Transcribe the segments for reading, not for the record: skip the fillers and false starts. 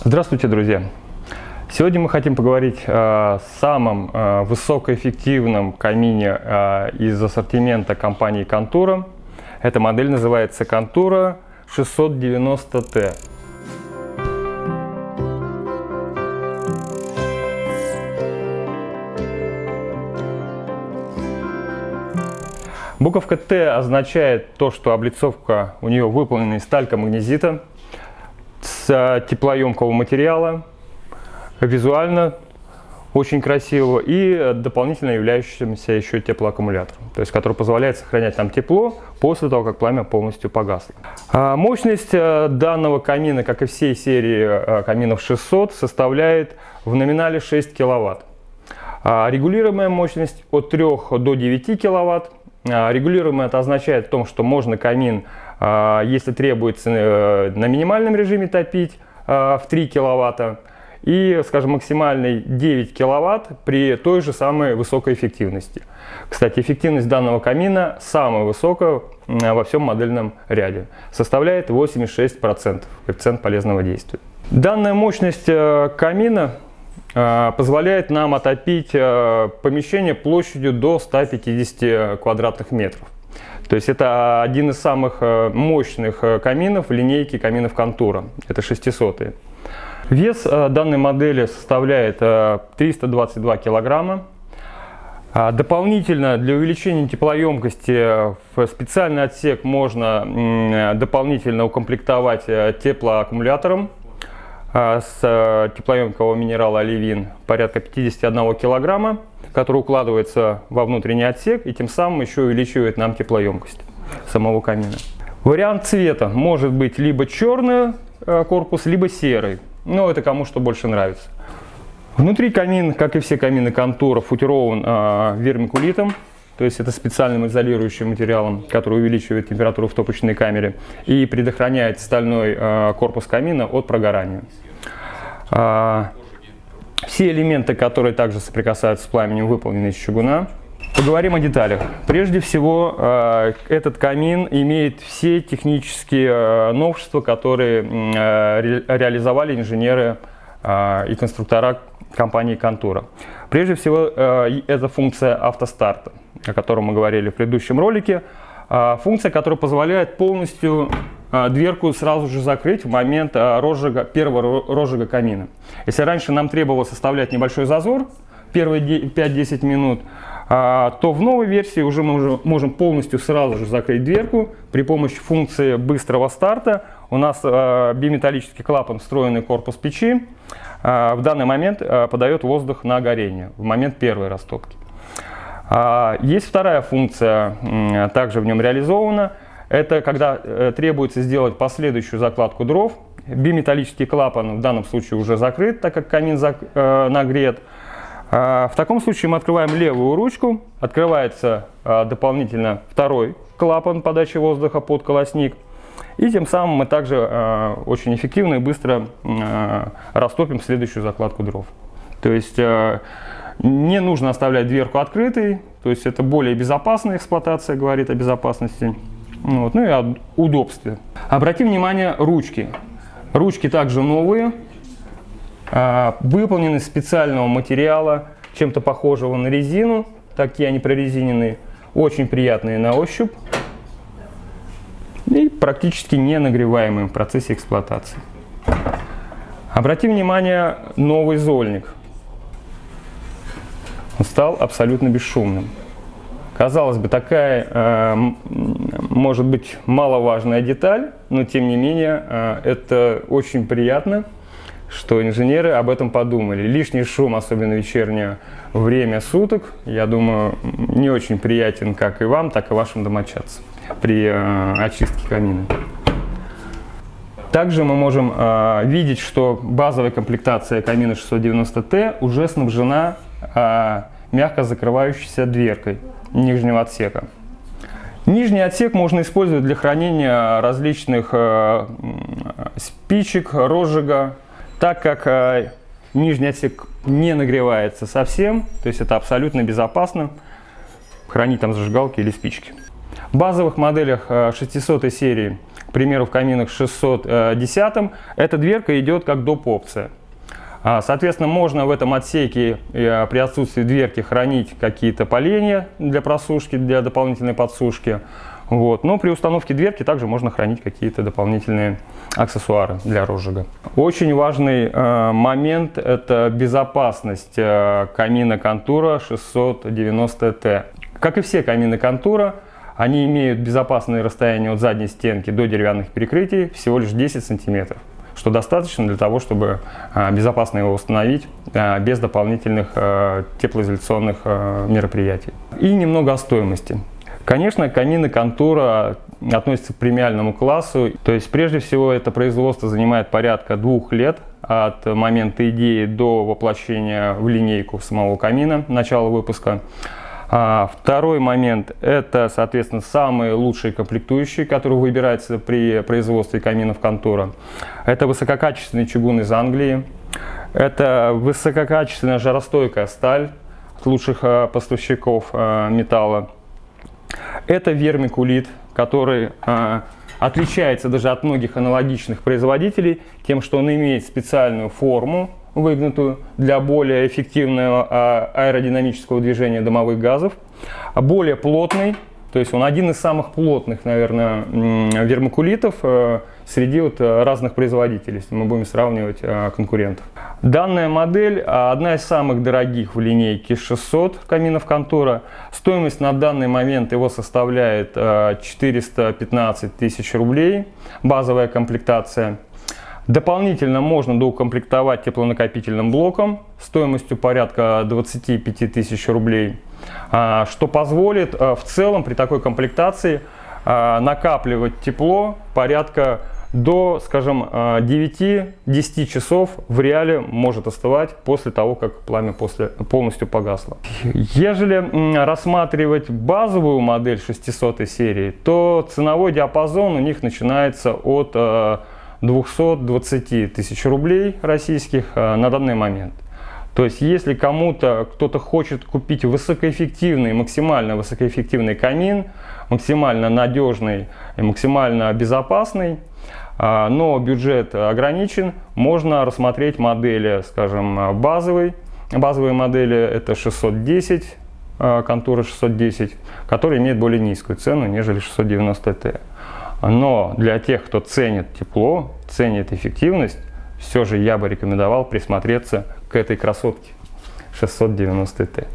Здравствуйте, друзья! Сегодня мы хотим поговорить о самом высокоэффективном камине из ассортимента компании Contura. Эта модель называется Contura 690T. Буковка Т означает то, что облицовка у нее выполнена из талькомагнезита с теплоемкого материала, визуально очень красиво и дополнительно являющимся еще теплоаккумулятором, то есть который позволяет сохранять там тепло после того, как пламя полностью погасло. Мощность данного камина, как и всей серии каминов 600, составляет в номинале 6 кВт. Регулируемая мощность от 3 до 9 кВт. Регулируемое это означает в том, что можно камин, если требуется, на минимальном режиме топить в 3 кВт и, скажем, максимальный 9 кВт при той же самой высокой эффективности. Кстати, эффективность данного камина самая высокая во всем модельном ряде, составляет 86% коэффициент полезного действия. Данная мощность камина позволяет нам отопить помещение площадью до 150 квадратных метров. То есть это один из самых мощных каминов в линейке каминов Contura. Это 600-е. Вес данной модели составляет 322 килограмма. Дополнительно для увеличения теплоемкости в специальный отсек можно дополнительно укомплектовать теплоаккумулятором с теплоемкого минерала оливин порядка 51 килограмма, который укладывается во внутренний отсек и тем самым еще увеличивает нам теплоемкость самого камина. Вариант цвета может быть либо черный корпус, либо серый. Но это кому что больше нравится. Внутри камин, как и все камины Contura, футирован вермикулитом. То есть это специальным изолирующим материалом, который увеличивает температуру в топочной камере и предохраняет стальной корпус камина от прогорания. Все элементы, которые также соприкасаются с пламенем, выполнены из чугуна. Поговорим о деталях. Прежде всего, этот камин имеет все технические новшества, которые реализовали инженеры и конструктора компании Contura. Прежде всего, это функция автостарта, о котором мы говорили в предыдущем ролике. Функция, которая позволяет полностью дверку сразу же закрыть в момент первого розжига камина. Если раньше нам требовалось оставлять небольшой зазор, первые 5-10 минут, то в новой версии уже мы можем полностью сразу же закрыть дверку при помощи функции быстрого старта. У нас биметаллический клапан, встроенный в корпус печи, в данный момент подает воздух на горение в момент первой растопки. Есть вторая функция, также в нем реализована. Это когда требуется сделать последующую закладку дров. Биметаллический клапан в данном случае уже закрыт, так как камин нагрет. В таком случае мы открываем левую ручку, открывается дополнительно второй клапан подачи воздуха под колосник. И тем самым мы также очень эффективно и быстро растопим следующую закладку дров. То есть не нужно оставлять дверку открытой, то есть это более безопасная эксплуатация, говорит о безопасности, ну и о удобстве. Обратим внимание, ручки. Ручки также новые, выполнены из специального материала, чем-то похожего на резину, такие они прорезиненные, очень приятные на ощупь и практически не нагреваемые в процессе эксплуатации. Обратим внимание, новый зольник. Он стал абсолютно бесшумным. Казалось бы, такая, может быть, маловажная деталь, но тем не менее, это очень приятно, что инженеры об этом подумали. Лишний шум, особенно в вечернее время суток, я думаю, не очень приятен как и вам, так и вашим домочадцам при очистке камина. Также мы можем видеть, что базовая комплектация камина 690T уже снабжена мягко закрывающейся дверкой нижнего отсека. Нижний отсек можно использовать для хранения различных спичек, розжига, так как нижний отсек не нагревается совсем, то есть это абсолютно безопасно хранить там зажигалки или спички. В базовых моделях 600 серии к примеру, в каминах 610 эта дверка идет как доп. Опция. Соответственно, можно в этом отсеке при отсутствии дверки хранить какие-то поленья для просушки, для дополнительной подсушки. Вот. Но при установке дверки также можно хранить какие-то дополнительные аксессуары для розжига. Очень важный момент – это безопасность камина Contura 690T. Как и все камины Contura, они имеют безопасное расстояние от задней стенки до деревянных перекрытий всего лишь 10 сантиметров, что достаточно для того, чтобы безопасно его установить без дополнительных теплоизоляционных мероприятий. И немного о стоимости. Конечно, камины Contura относятся к премиальному классу, то есть прежде всего это производство занимает порядка 2 лет от момента идеи до воплощения в линейку самого камина, начала выпуска. Второй момент – это, соответственно, самые лучшие комплектующие, которые выбираются при производстве каминов Contura. Это высококачественный чугун из Англии, это высококачественная жаростойкая сталь от лучших поставщиков металла. Это вермикулит, который отличается даже от многих аналогичных производителей тем, что он имеет специальную форму, выгнутую для более эффективного аэродинамического движения дымовых газов, более плотный, то есть он один из самых плотных, наверное, вермикулитов среди разных производителей, если мы будем сравнивать конкурентов. Данная модель одна из самых дорогих в линейке 600 каминов Contura. Стоимость на данный момент его составляет 415 тысяч рублей, базовая комплектация. Дополнительно можно доукомплектовать теплонакопительным блоком стоимостью порядка 25 тысяч рублей, что позволит в целом при такой комплектации накапливать тепло порядка до, скажем, 9-10 часов в реале может остывать после того, как пламя полностью погасло. Ежели рассматривать базовую модель 600 серии, то ценовой диапазон у них начинается от 220 тысяч рублей российских на данный момент. То есть, если кто-то хочет купить высокоэффективный, максимально высокоэффективный камин, максимально надежный и максимально безопасный, но бюджет ограничен, можно рассмотреть модели, скажем, базовые модели, это 610, Contura 610, который имеет более низкую цену, нежели 690T. Но для тех, кто ценит тепло, ценит эффективность, все же я бы рекомендовал присмотреться к этой красотке 690T.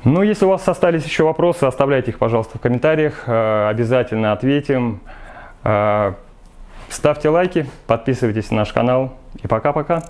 Ну, если у вас остались еще вопросы, оставляйте их, пожалуйста, в комментариях, обязательно ответим. Ставьте лайки, подписывайтесь на наш канал и пока-пока.